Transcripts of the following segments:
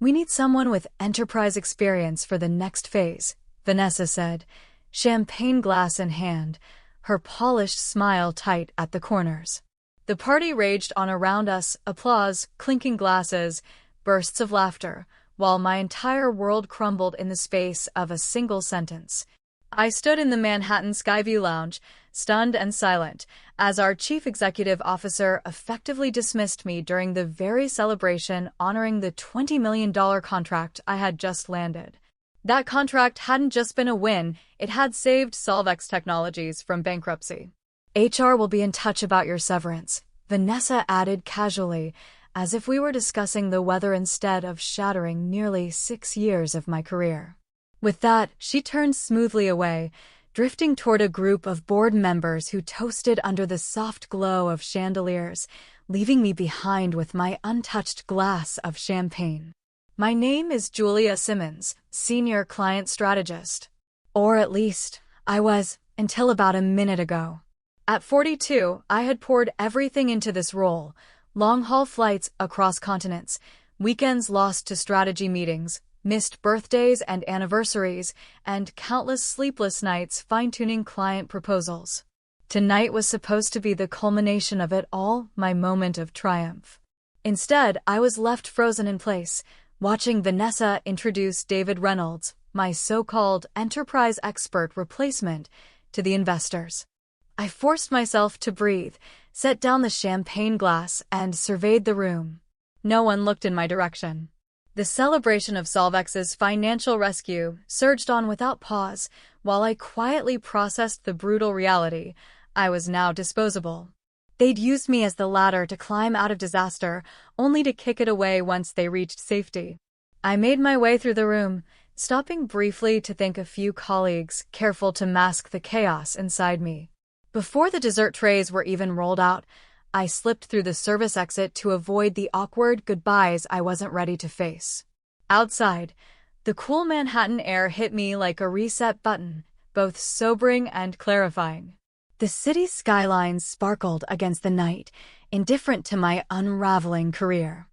"We need someone with enterprise experience for the next phase," Vanessa said, champagne glass in hand, her polished smile tight at the corners. The party raged on around us, applause, clinking glasses, bursts of laughter, while my entire world crumbled in the space of a single sentence. I stood in the Manhattan Skyview Lounge, stunned and silent, as our chief executive officer effectively dismissed me during the very celebration honoring the $20 million contract I had just landed. That contract hadn't just been a win, it had saved Solvex Technologies from bankruptcy. "HR will be in touch about your severance," Vanessa added casually, as if we were discussing the weather instead of shattering nearly 6 years of my career. With that, she turned smoothly away, drifting toward a group of board members who toasted under the soft glow of chandeliers, leaving me behind with my untouched glass of champagne. My name is Julia Simmons, Senior Client Strategist. Or at least, I was, until about a minute ago. At 42, I had poured everything into this role: long-haul flights across continents, weekends lost to strategy meetings, missed birthdays and anniversaries, and countless sleepless nights fine-tuning client proposals. Tonight was supposed to be the culmination of it all, my moment of triumph. Instead, I was left frozen in place, watching Vanessa introduce David Reynolds, my so-called enterprise expert replacement, to the investors. I forced myself to breathe, set down the champagne glass, and surveyed the room. No one looked in my direction. The celebration of Solvex's financial rescue surged on without pause, while I quietly processed the brutal reality: I was now disposable. They'd used me as the ladder to climb out of disaster, only to kick it away once they reached safety. I made my way through the room, stopping briefly to thank a few colleagues, careful to mask the chaos inside me. Before the dessert trays were even rolled out, I slipped through the service exit to avoid the awkward goodbyes I wasn't ready to face. Outside, the cool Manhattan air hit me like a reset button, both sobering and clarifying. The city's skylines sparkled against the night, indifferent to my unraveling career.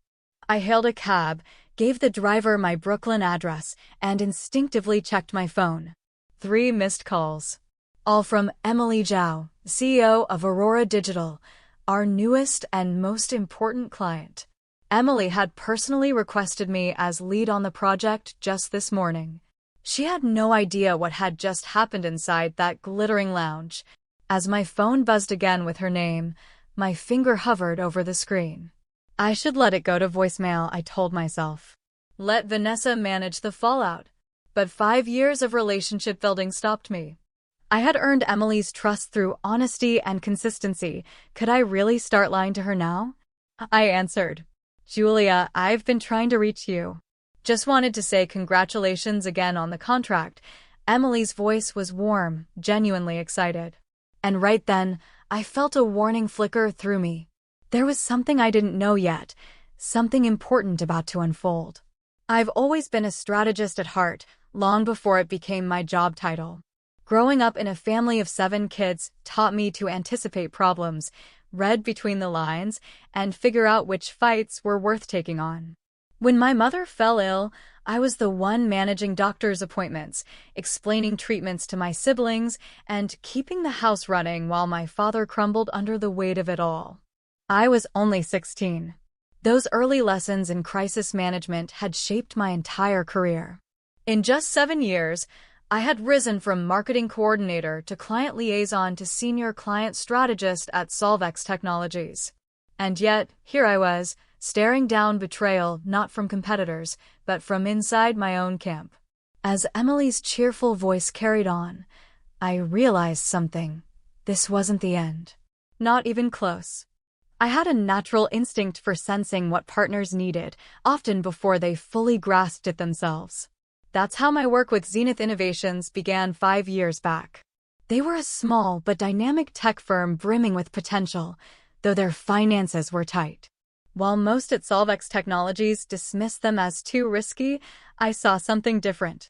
I hailed a cab, gave the driver my Brooklyn address, and instinctively checked my phone. 3 missed calls. All from Emily Zhao, CEO of Aurora Digital, our newest and most important client. Emily had personally requested me as lead on the project just this morning. She had no idea what had just happened inside that glittering lounge. As my phone buzzed again with her name, my finger hovered over the screen. I should let it go to voicemail, I told myself. Let Vanessa manage the fallout. But 5 years of relationship building stopped me. I had earned Emily's trust through honesty and consistency. Could I really start lying to her now? I answered, "Julia, I've been trying to reach you. Just wanted to say congratulations again on the contract." Emily's voice was warm, genuinely excited. And right then, I felt a warning flicker through me. There was something I didn't know yet, something important about to unfold. I've always been a strategist at heart, long before it became my job title. Growing up in a family of 7 kids taught me to anticipate problems, read between the lines, and figure out which fights were worth taking on. When my mother fell ill, I was the one managing doctor's appointments, explaining treatments to my siblings, and keeping the house running while my father crumbled under the weight of it all. I was only 16. Those early lessons in crisis management had shaped my entire career. In just 7 years, I had risen from marketing coordinator to client liaison to senior client strategist at Solvex Technologies. And yet, here I was, staring down betrayal not from competitors, but from inside my own camp. As Emily's cheerful voice carried on, I realized something. This wasn't the end. Not even close. I had a natural instinct for sensing what partners needed, often before they fully grasped it themselves. That's how my work with Zenith Innovations began 5 years back. They were a small but dynamic tech firm brimming with potential, though their finances were tight. While most at Solvex Technologies dismissed them as too risky, I saw something different.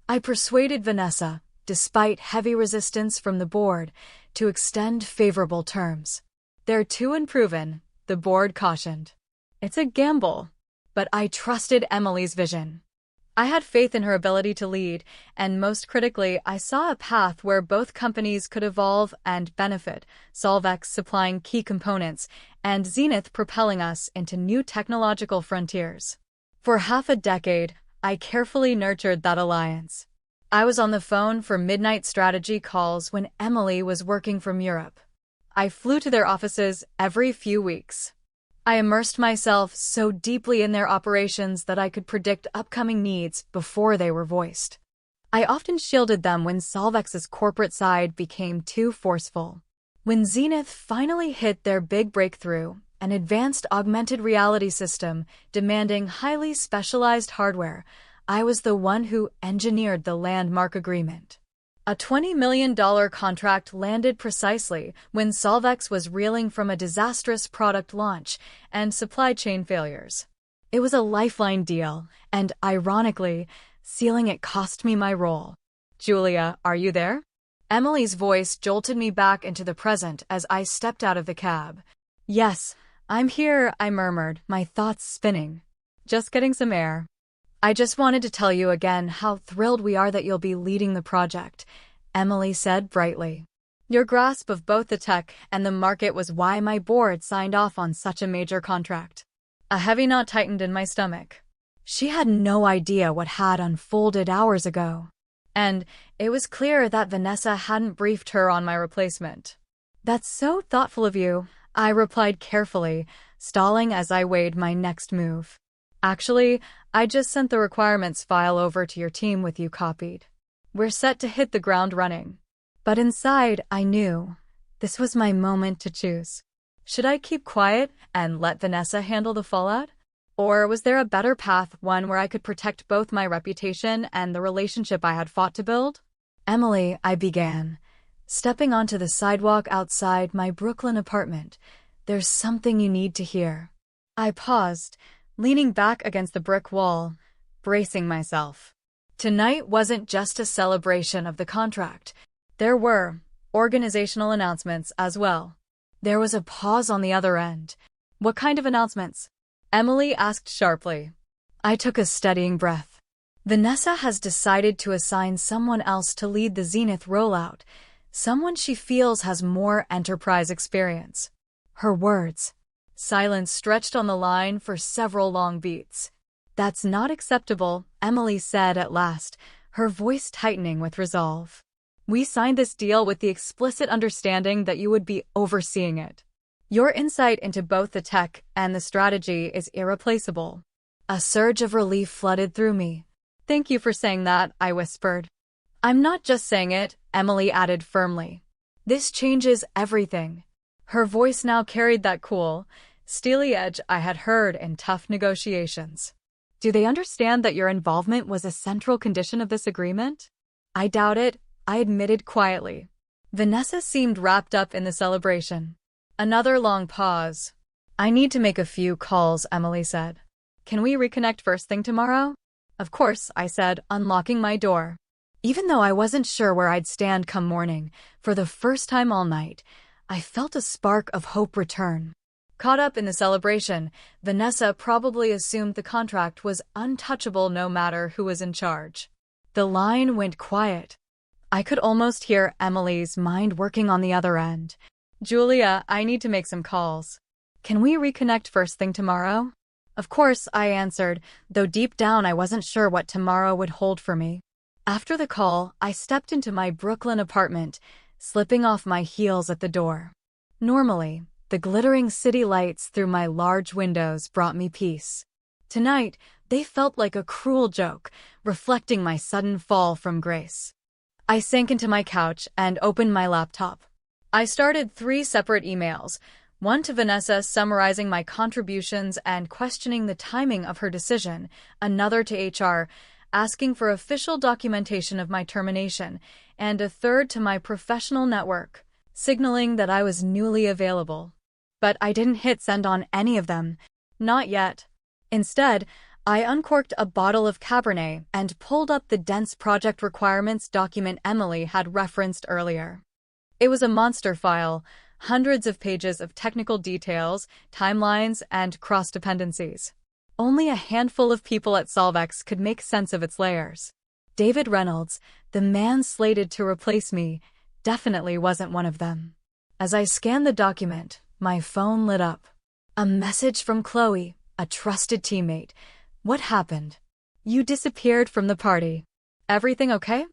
I persuaded Vanessa, despite heavy resistance from the board, to extend favorable terms. "They're too unproven," the board cautioned. "It's a gamble." But I trusted Emily's vision. I had faith in her ability to lead, and most critically, I saw a path where both companies could evolve and benefit, Solvex supplying key components, and Zenith propelling us into new technological frontiers. For half a decade, I carefully nurtured that alliance. I was on the phone for midnight strategy calls when Emily was working from Europe. I flew to their offices every few weeks. I immersed myself so deeply in their operations that I could predict upcoming needs before they were voiced. I often shielded them when Solvex's corporate side became too forceful. When Zenith finally hit their big breakthrough, an advanced augmented reality system demanding highly specialized hardware, I was the one who engineered the landmark agreement. A $20 million contract landed precisely when Solvex was reeling from a disastrous product launch and supply chain failures. It was a lifeline deal, and ironically, sealing it cost me my role. "Julia, are you there?" Emily's voice jolted me back into the present as I stepped out of the cab. "Yes, I'm here," I murmured, my thoughts spinning. "Just getting some air. I just wanted to tell you again how thrilled we are that you'll be leading the project," Emily said brightly. "Your grasp of both the tech and the market was why my board signed off on such a major contract." A heavy knot tightened in my stomach. She had no idea what had unfolded hours ago. And it was clear that Vanessa hadn't briefed her on my replacement. "That's so thoughtful of you," I replied carefully, stalling as I weighed my next move. "Actually, I just sent the requirements file over to your team with you copied. We're set to hit the ground running." But inside, I knew this was my moment to choose. Should I keep quiet and let Vanessa handle the fallout? Or was there a better path, one where I could protect both my reputation and the relationship I had fought to build? "Emily," I began, stepping onto the sidewalk outside my Brooklyn apartment, "there's something you need to hear." I paused, leaning back against the brick wall, bracing myself. Tonight wasn't just a celebration of the contract. There were organizational announcements as well. There was a pause on the other end. "What kind of announcements?" Emily asked sharply. I took a steadying breath. "Vanessa has decided to assign someone else to lead the Zenith rollout, someone she feels has more enterprise experience." Her words. Silence stretched on the line for several long beats. "That's not acceptable," Emily said at last, her voice tightening with resolve. "We signed this deal with the explicit understanding that you would be overseeing it. Your insight into both the tech and the strategy is irreplaceable." A surge of relief flooded through me. "Thank you for saying that," I whispered. "I'm not just saying it," Emily added firmly. "This changes everything." Her voice now carried that cool, steely edge I had heard in tough negotiations. "Do they understand that your involvement was a central condition of this agreement?" "I doubt it," I admitted quietly. Vanessa seemed wrapped up in the celebration. Another long pause. "I need to make a few calls," Emily said. "Can we reconnect first thing tomorrow?" "Of course," I said, unlocking my door. Even though I wasn't sure where I'd stand come morning, for the first time all night, I felt a spark of hope return. Caught up in the celebration, Vanessa probably assumed the contract was untouchable no matter who was in charge. The line went quiet. I could almost hear Emily's mind working on the other end. "Julia, I need to make some calls. Can we reconnect first thing tomorrow?" "Of course," I answered, though deep down I wasn't sure what tomorrow would hold for me. After the call, I stepped into my Brooklyn apartment, slipping off my heels at the door. Normally, the glittering city lights through my large windows brought me peace. Tonight, they felt like a cruel joke, reflecting my sudden fall from grace. I sank into my couch and opened my laptop. I started 3 separate emails, one to Vanessa summarizing my contributions and questioning the timing of her decision, another to HR, asking for official documentation of my termination, and a third to my professional network, signaling that I was newly available. But I didn't hit send on any of them. Not yet. Instead, I uncorked a bottle of Cabernet and pulled up the dense project requirements document Emily had referenced earlier. It was a monster file, hundreds of pages of technical details, timelines, and cross-dependencies. Only a handful of people at Solvex could make sense of its layers. David Reynolds, the man slated to replace me, definitely wasn't one of them. As I scanned the document, my phone lit up. A message from Chloe, a trusted teammate. What happened? You disappeared from the party. Everything okay?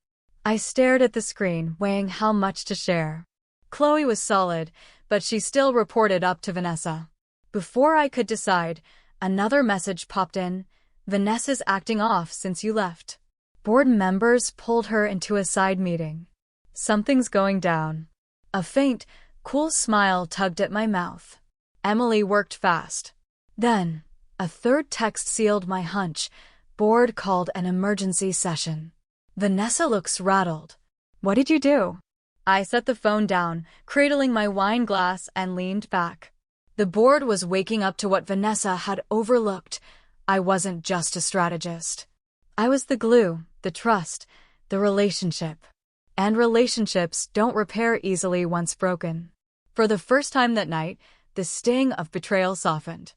I stared at the screen, weighing how much to share. Chloe was solid, but she still reported up to Vanessa. Before I could decide, another message popped in. Vanessa's acting off since you left. Board members pulled her into a side meeting. Something's going down. A faint, cool smile tugged at my mouth. Emily worked fast. Then, a third text sealed my hunch. Board called an emergency session. Vanessa looks rattled. What did you do? I set the phone down, cradling my wine glass, and leaned back. The board was waking up to what Vanessa had overlooked. I wasn't just a strategist. I was the glue, the trust, the relationship. And relationships don't repair easily once broken. For the first time that night, the sting of betrayal softened.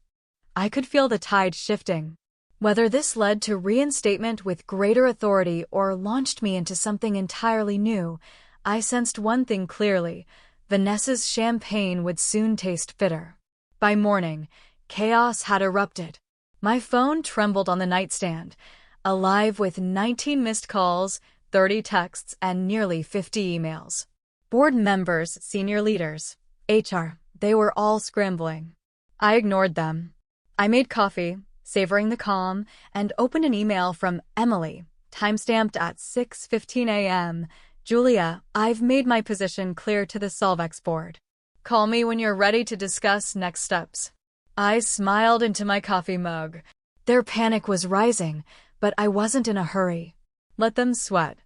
I could feel the tide shifting. Whether this led to reinstatement with greater authority or launched me into something entirely new, I sensed one thing clearly: Vanessa's champagne would soon taste bitter. By morning, chaos had erupted. My phone trembled on the nightstand, alive with 19 missed calls, 30 texts, and nearly 50 emails. Board members, senior leaders, HR, they were all scrambling. I ignored them. I made coffee, savoring the calm, and opened an email from Emily, timestamped at 6:15 a.m. Julia, I've made my position clear to the Solvex board. Call me when you're ready to discuss next steps. I smiled into my coffee mug. Their panic was rising, but I wasn't in a hurry. Let them sweat.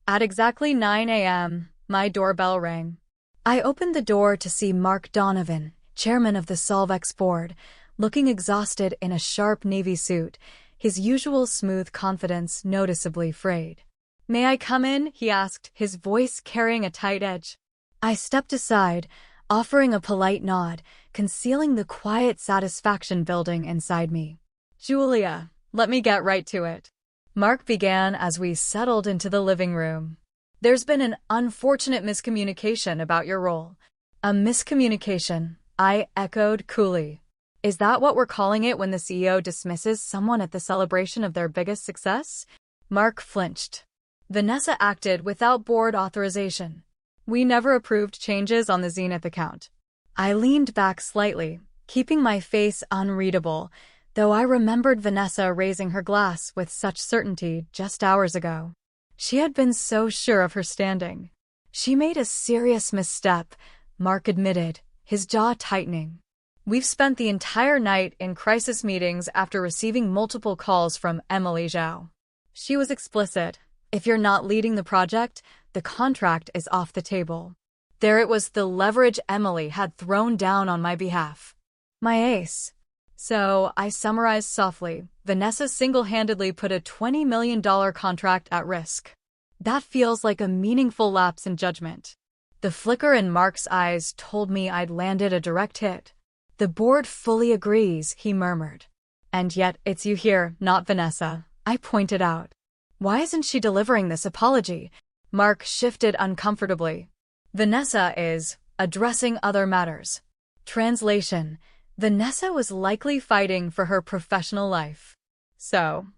At exactly 9 a.m., my doorbell rang. I opened the door to see Mark Donovan, chairman of the Solvex board, looking exhausted in a sharp navy suit, his usual smooth confidence noticeably frayed. May I come in? He asked, his voice carrying a tight edge. I stepped aside, offering a polite nod, concealing the quiet satisfaction building inside me. Julia, let me get right to it. Mark began as we settled into the living room. There's been an unfortunate miscommunication about your role. A miscommunication, I echoed coolly. Is that what we're calling it when the CEO dismisses someone at the celebration of their biggest success? Mark flinched. Vanessa acted without board authorization. We never approved changes on the Zenith account. I leaned back slightly, keeping my face unreadable, though I remembered Vanessa raising her glass with such certainty just hours ago. She had been so sure of her standing. She made a serious misstep, Mark admitted, his jaw tightening. We've spent the entire night in crisis meetings after receiving multiple calls from Emily Zhao. She was explicit. If you're not leading the project, the contract is off the table. There it was, the leverage Emily had thrown down on my behalf. My ace. So, I summarized softly, Vanessa single-handedly put a $20 million contract at risk. That feels like a meaningful lapse in judgment. The flicker in Mark's eyes told me I'd landed a direct hit. The board fully agrees, he murmured. And yet, it's you here, not Vanessa, I pointed out. Why isn't she delivering this apology? Mark shifted uncomfortably. Vanessa is addressing other matters. Translation: Vanessa was likely fighting for her professional life. So,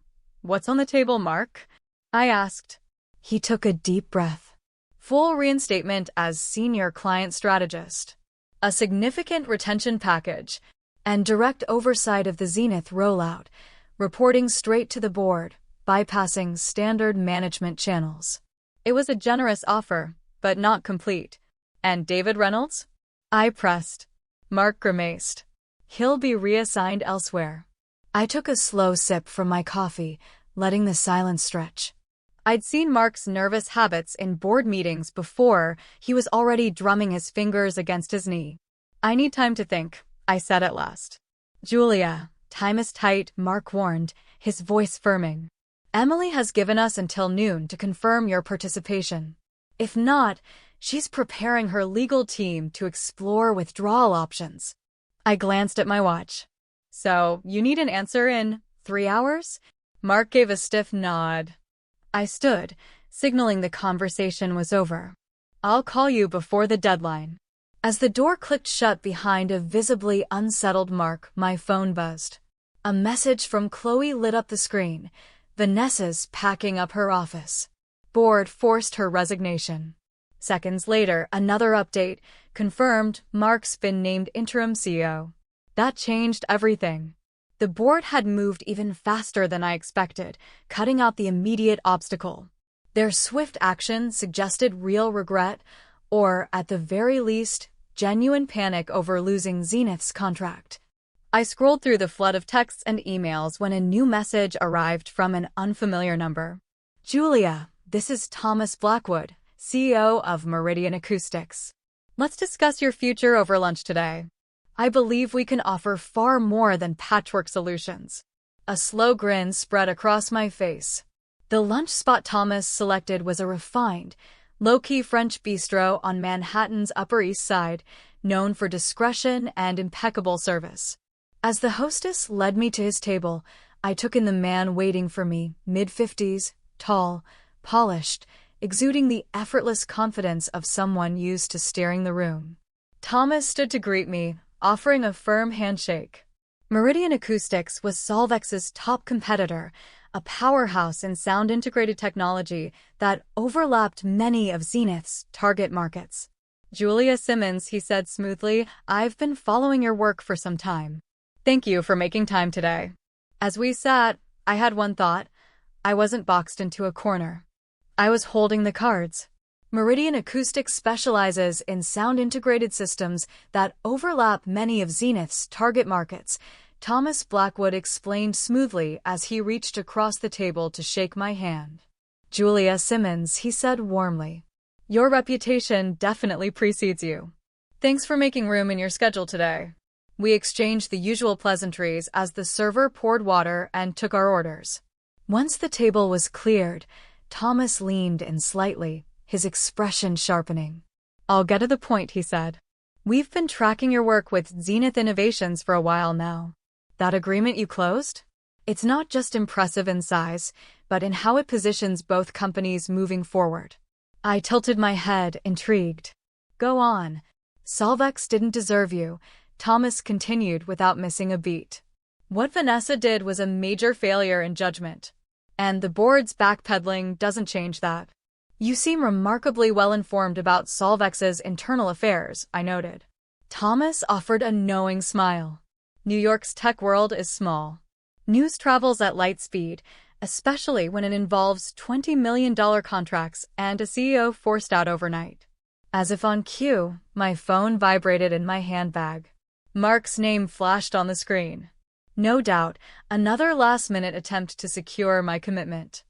what's on the table, Mark? I asked. He took a deep breath. Full reinstatement as senior client strategist. A significant retention package, and direct oversight of the Zenith rollout, reporting straight to the board, bypassing standard management channels. It was a generous offer, but not complete. And David Reynolds? I pressed. Mark grimaced. He'll be reassigned elsewhere. I took a slow sip from my coffee, letting the silence stretch. I'd seen Mark's nervous habits in board meetings before. He was already drumming his fingers against his knee. I need time to think, I said at last. Julia, time is tight, Mark warned, his voice firming. Emily has given us until noon to confirm your participation. If not, she's preparing her legal team to explore withdrawal options. I glanced at my watch. So, you need an answer in 3 hours? Mark gave a stiff nod. I stood, signaling the conversation was over. I'll call you before the deadline. As the door clicked shut behind a visibly unsettled Mark, my phone buzzed. A message from Chloe lit up the screen. Vanessa's packing up her office. Board forced her resignation. Seconds later, another update confirmed Mark's been named interim CEO. That changed everything. The board had moved even faster than I expected, cutting out the immediate obstacle. Their swift action suggested real regret, or, at the very least, genuine panic over losing Zenith's contract. I scrolled through the flood of texts and emails when a new message arrived from an unfamiliar number. Julia, this is Thomas Blackwood, CEO of Meridian Acoustics. Let's discuss your future over lunch today. I believe we can offer far more than patchwork solutions. A slow grin spread across my face. The lunch spot Thomas selected was a refined, low-key French bistro on Manhattan's Upper East Side, known for discretion and impeccable service. As the hostess led me to his table, I took in the man waiting for me, mid-50s, tall, polished, exuding the effortless confidence of someone used to steering the room. Thomas stood to greet me, offering a firm handshake. Meridian Acoustics was Solvex's top competitor, a powerhouse in sound-integrated technology that overlapped many of Zenith's target markets. Julia Simmons, he said smoothly, I've been following your work for some time. Thank you for making time today. As we sat, I had one thought. I wasn't boxed into a corner. I was holding the cards. Meridian Acoustics specializes in sound-integrated systems that overlap many of Zenith's target markets, Thomas Blackwood explained smoothly as he reached across the table to shake my hand. Julia Simmons, he said warmly. Your reputation definitely precedes you. Thanks for making room in your schedule today. We exchanged the usual pleasantries as the server poured water and took our orders. Once the table was cleared, Thomas leaned in slightly, his expression sharpening. I'll get to the point, he said. We've been tracking your work with Zenith Innovations for a while now. That agreement you closed? It's not just impressive in size, but in how it positions both companies moving forward. I tilted my head, intrigued. Go on. Solvex didn't deserve you, Thomas continued without missing a beat. What Vanessa did was a major failure in judgment. And the board's backpedaling doesn't change that. You seem remarkably well-informed about Solvex's internal affairs, I noted. Thomas offered a knowing smile. New York's tech world is small. News travels at light speed, especially when it involves $20 million contracts and a CEO forced out overnight. As if on cue, my phone vibrated in my handbag. Mark's name flashed on the screen. No doubt, another last-minute attempt to secure my commitment.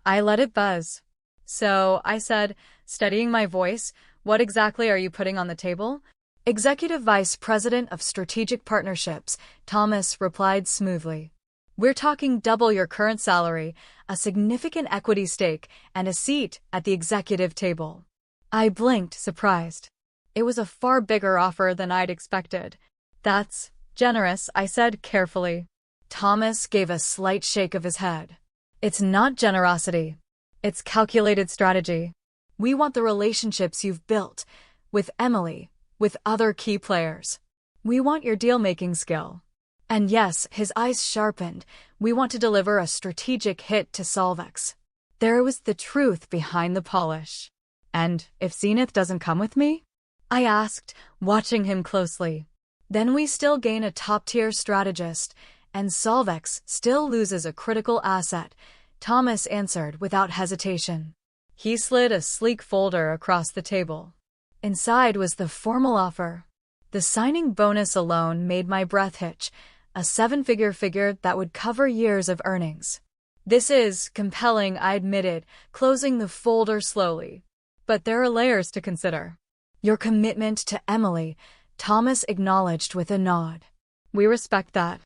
I let it buzz. So, I said, steadying my voice, what exactly are you putting on the table? Executive Vice President of Strategic Partnerships, Thomas replied smoothly. We're talking double your current salary, a significant equity stake, and a seat at the executive table. I blinked, surprised. It was a far bigger offer than I'd expected. That's generous, I said carefully. Thomas gave a slight shake of his head. It's not generosity. It's calculated strategy. We want the relationships you've built with Emily, with other key players. We want your deal-making skill. And yes, his eyes sharpened, we want to deliver a strategic hit to Solvex. There was the truth behind the polish. And if Zenith doesn't come with me? I asked, watching him closely. Then we still gain a top-tier strategist, and Solvex still loses a critical asset, Thomas answered without hesitation. He slid a sleek folder across the table. Inside was the formal offer. The signing bonus alone made my breath hitch, a seven-figure figure that would cover years of earnings. This is compelling, I admitted, closing the folder slowly. But there are layers to consider. Your commitment to Emily, Thomas acknowledged with a nod. We respect that.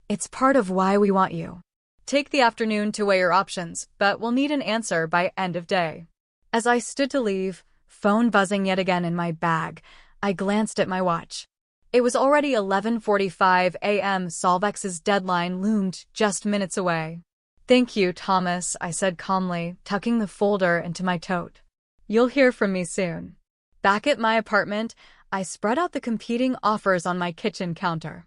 It's part of why we want you. Take the afternoon to weigh your options, but we'll need an answer by end of day. As I stood to leave, phone buzzing yet again in my bag, I glanced at my watch. It was already 11:45 a.m. Solvex's deadline loomed just minutes away. "Thank you, Thomas," I said calmly, tucking the folder into my tote. "You'll hear from me soon." Back at my apartment, I spread out the competing offers on my kitchen counter.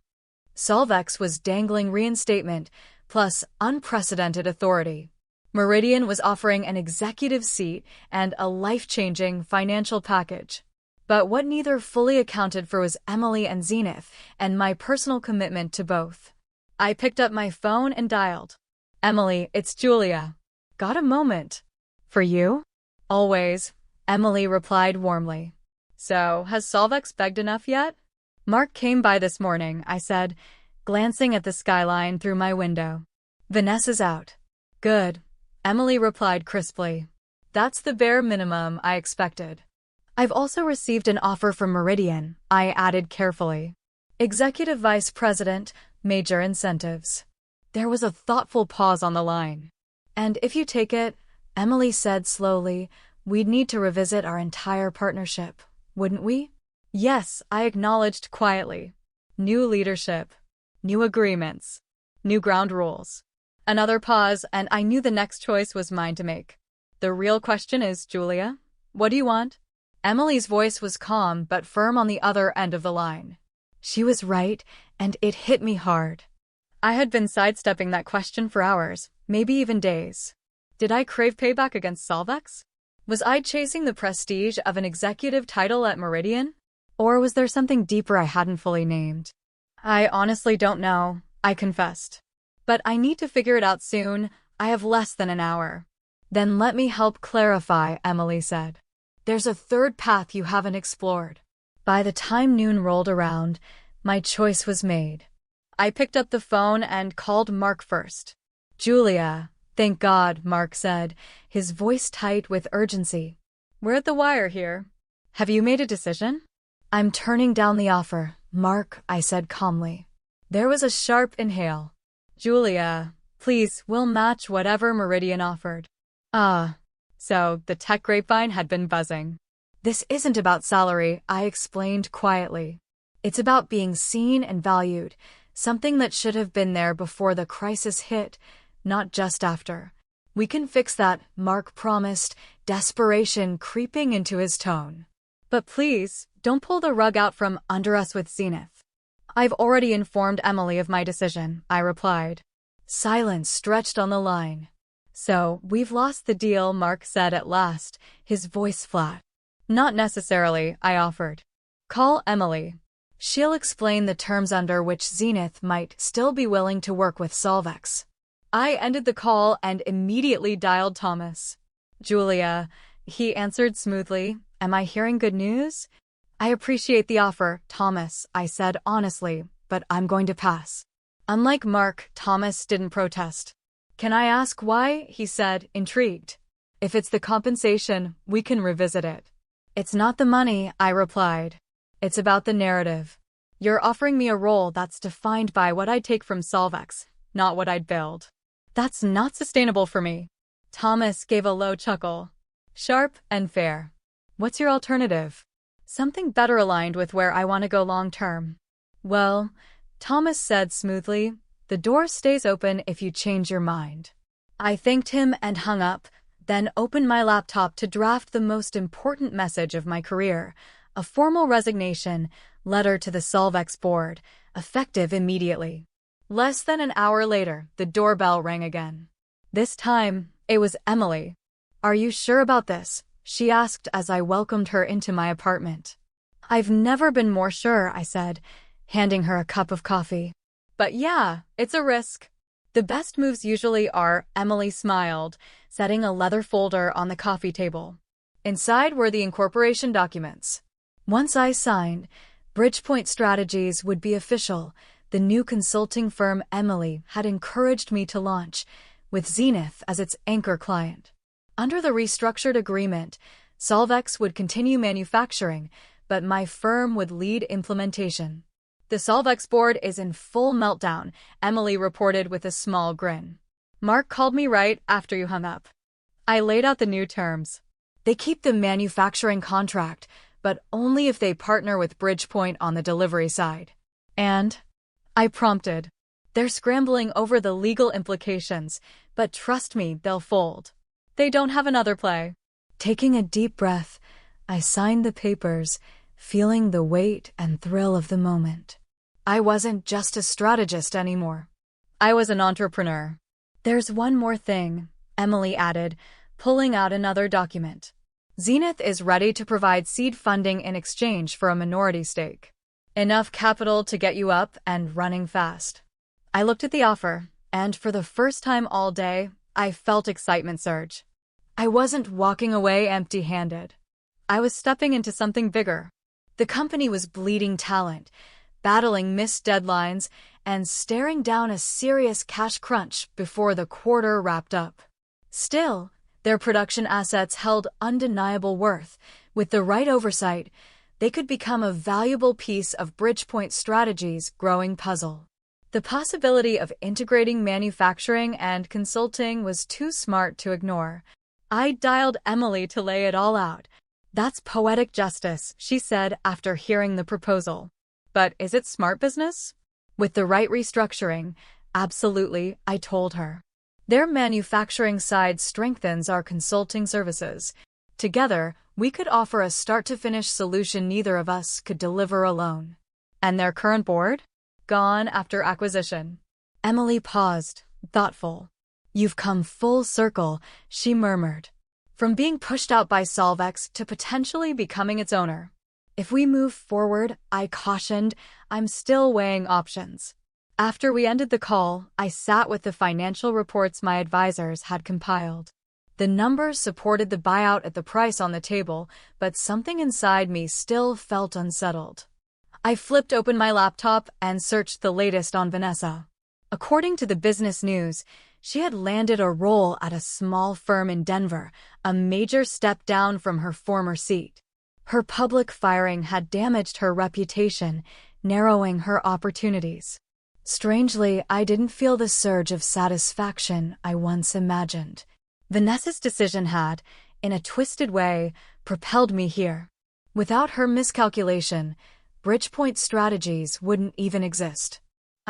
Solvex was dangling reinstatement, plus unprecedented authority. Meridian was offering an executive seat and a life-changing financial package. But what neither fully accounted for was Emily and Zenith, and my personal commitment to both. I picked up my phone and dialed. "Emily, it's Julia. Got a moment?" "For you?" "Always," Emily replied warmly. "So, has Solvex begged enough yet?" "Mark came by this morning," I said, glancing at the skyline through my window. "Vanessa's out." "Good," Emily replied crisply. "That's the bare minimum I expected." "I've also received an offer from Meridian," I added carefully. "Executive Vice President, major incentives." There was a thoughtful pause on the line. "And if you take it," Emily said slowly, "we'd need to revisit our entire partnership, wouldn't we?" "Yes," I acknowledged quietly. "New leadership, new agreements, new ground rules." Another pause, and I knew the next choice was mine to make. "The real question is, Julia, what do you want?" Emily's voice was calm but firm on the other end of the line. She was right, and it hit me hard. I had been sidestepping that question for hours, maybe even days. Did I crave payback against Solvex? Was I chasing the prestige of an executive title at Meridian? Or was there something deeper I hadn't fully named? "I honestly don't know," I confessed. "But I need to figure it out soon. I have less than an hour." "Then let me help clarify," Emily said. "There's a third path you haven't explored." By the time noon rolled around, my choice was made. I picked up the phone and called Mark first. "Julia." "Thank God," Mark said, his voice tight with urgency. "We're at the wire here. Have you made a decision?" "I'm turning down the offer, Mark," I said calmly. There was a sharp inhale. "Julia, please, we'll match whatever Meridian offered." So the tech grapevine had been buzzing. "This isn't about salary," I explained quietly. "It's about being seen and valued, something that should have been there before the crisis hit, not just after." "We can fix that," Mark promised, desperation creeping into his tone. "But please, don't pull the rug out from under us with Zenith." "I've already informed Emily of my decision," I replied. Silence stretched on the line. "So, we've lost the deal," Mark said at last, his voice flat. "Not necessarily," I offered. "Call Emily. She'll explain the terms under which Zenith might still be willing to work with Solvex." I ended the call and immediately dialed Thomas. "Julia," he answered smoothly, "am I hearing good news?" "I appreciate the offer, Thomas," I said honestly, "but I'm going to pass." Unlike Mark, Thomas didn't protest. "Can I ask why?" he said, intrigued. "If it's the compensation, we can revisit it." "It's not the money," I replied. "It's about the narrative. You're offering me a role that's defined by what I'd take from Solvex, not what I'd build. That's not sustainable for me." Thomas gave a low chuckle. "Sharp and fair. What's your alternative?" "Something better aligned with where I want to go long term." "Well," Thomas said smoothly, "the door stays open if you change your mind." I thanked him and hung up, then opened my laptop to draft the most important message of my career, a formal resignation letter to the Solvex board, effective immediately. Less than an hour later, the doorbell rang again. This time, it was Emily. "Are you sure about this?" she asked as I welcomed her into my apartment. "I've never been more sure," I said, handing her a cup of coffee. "But yeah, it's a risk." "The best moves usually are," Emily smiled, setting a leather folder on the coffee table. Inside were the incorporation documents. Once I signed, Bridgepoint Strategies would be official, the new consulting firm Emily had encouraged me to launch, with Zenith as its anchor client. Under the restructured agreement, Solvex would continue manufacturing, but my firm would lead implementation. "The Solvex board is in full meltdown," Emily reported with a small grin. "Mark called me right after you hung up." I laid out the new terms. "They keep the manufacturing contract, but only if they partner with Bridgepoint on the delivery side. And? I prompted. They're scrambling over the legal implications, but trust me, they'll fold. They don't have another play. Taking a deep breath, I signed the papers, feeling the weight and thrill of the moment. I wasn't just a strategist anymore. I was an entrepreneur. There's one more thing, Emily added, pulling out another document. Zenith is ready to provide seed funding in exchange for a minority stake. Enough capital to get you up and running fast. I looked at the offer, and for the first time all day, I felt excitement surge. I wasn't walking away empty-handed. I was stepping into something bigger. The company was bleeding talent, battling missed deadlines, and staring down a serious cash crunch before the quarter wrapped up. Still, their production assets held undeniable worth. With the right oversight, they could become a valuable piece of Bridgepoint Strategies' growing puzzle. The possibility of integrating manufacturing and consulting was too smart to ignore. I dialed Emily to lay it all out. That's poetic justice, she said after hearing the proposal. But is it smart business? With the right restructuring, absolutely, I told her. Their manufacturing side strengthens our consulting services. Together, we could offer a start-to-finish solution neither of us could deliver alone. And their current board? Gone after acquisition. Emily paused, thoughtful. You've come full circle, she murmured. From being pushed out by Solvex to potentially becoming its owner. If we move forward, I cautioned, I'm still weighing options. After we ended the call, I sat with the financial reports my advisors had compiled. The numbers supported the buyout at the price on the table, but something inside me still felt unsettled. I flipped open my laptop and searched the latest on Vanessa. According to the business news, she had landed a role at a small firm in Denver, a major step down from her former seat. Her public firing had damaged her reputation, narrowing her opportunities. Strangely, I didn't feel the surge of satisfaction I once imagined. Vanessa's decision had, in a twisted way, propelled me here. Without her miscalculation, Bridgepoint Strategies wouldn't even exist.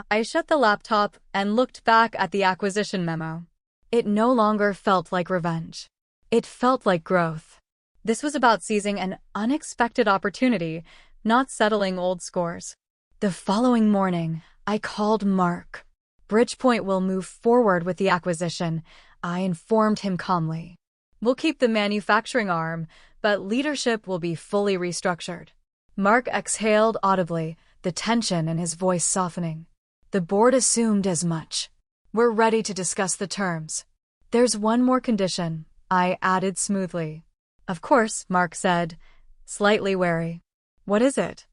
I shut the laptop and looked back at the acquisition memo. It no longer felt like revenge. It felt like growth. This was about seizing an unexpected opportunity, not settling old scores. The following morning, I called Mark. Bridgepoint will move forward with the acquisition, I informed him calmly. We'll keep the manufacturing arm, but leadership will be fully restructured. Mark exhaled audibly, the tension in his voice softening. The board assumed as much. We're ready to discuss the terms. There's one more condition, I added smoothly. Of course, Mark said, slightly wary. What is it?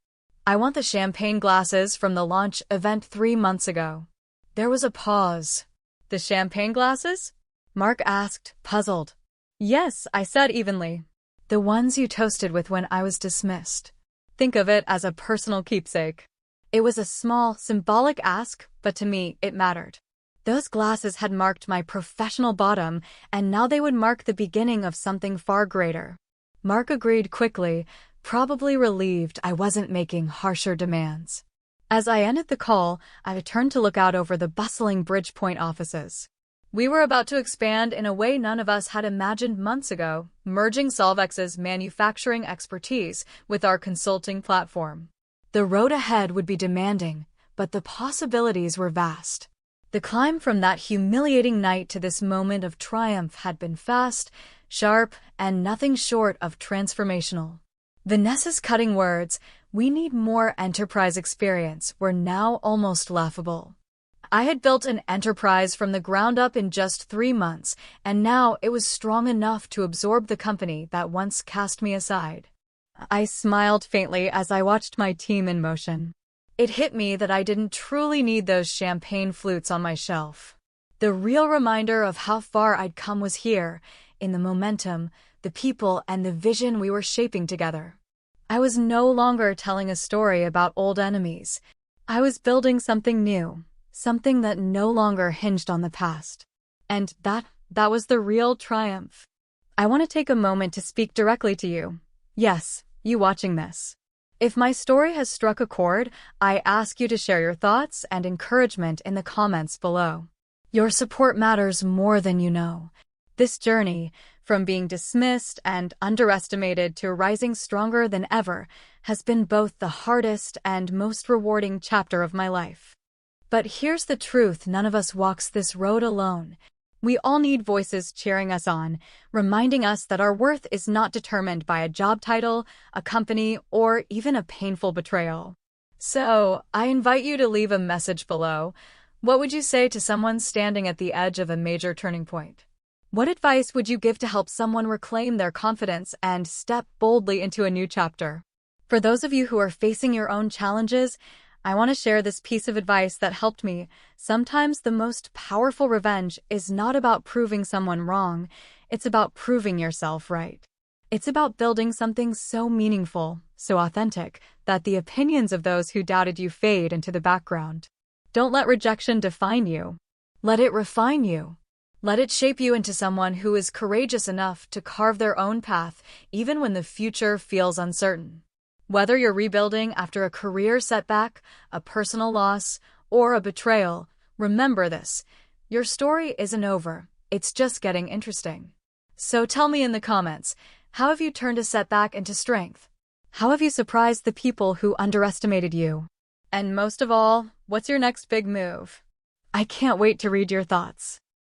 I want the champagne glasses from the launch event 3 months ago. There was a pause. The champagne glasses? Mark asked, puzzled. Yes, I said evenly. The ones you toasted with when I was dismissed. Think of it as a personal keepsake. It was a small, symbolic ask, but to me, it mattered. Those glasses had marked my professional bottom, and now they would mark the beginning of something far greater. Mark agreed quickly, probably relieved I wasn't making harsher demands. As I ended the call, I turned to look out over the bustling Bridgepoint offices. We were about to expand in a way none of us had imagined months ago, merging Solvex's manufacturing expertise with our consulting platform. The road ahead would be demanding, but the possibilities were vast. The climb from that humiliating night to this moment of triumph had been fast, sharp, and nothing short of transformational. Vanessa's cutting words, "We need more enterprise experience," were now almost laughable. I had built an enterprise from the ground up in just 3 months, and now it was strong enough to absorb the company that once cast me aside. I smiled faintly as I watched my team in motion. It hit me that I didn't truly need those champagne flutes on my shelf. The real reminder of how far I'd come was here, in the momentum, the people, and the vision we were shaping together. I was no longer telling a story about old enemies. I was building something new, something that no longer hinged on the past. And that was the real triumph. I want to take a moment to speak directly to you. Yes, you watching this. If my story has struck a chord, I ask you to share your thoughts and encouragement in the comments below. Your support matters more than you know. This journey, from being dismissed and underestimated to rising stronger than ever, has been both the hardest and most rewarding chapter of my life. But here's the truth: none of us walks this road alone. We all need voices cheering us on, reminding us that our worth is not determined by a job title, a company, or even a painful betrayal. So, I invite you to leave a message below. What would you say to someone standing at the edge of a major turning point? What advice would you give to help someone reclaim their confidence and step boldly into a new chapter? For those of you who are facing your own challenges, I want to share this piece of advice that helped me. Sometimes the most powerful revenge is not about proving someone wrong, it's about proving yourself right. It's about building something so meaningful, so authentic, that the opinions of those who doubted you fade into the background. Don't let rejection define you. Let it refine you. Let it shape you into someone who is courageous enough to carve their own path, even when the future feels uncertain. Whether you're rebuilding after a career setback, a personal loss, or a betrayal, remember this: your story isn't over, it's just getting interesting. So tell me in the comments, how have you turned a setback into strength? How have you surprised the people who underestimated you? And most of all, what's your next big move? I can't wait to read your thoughts.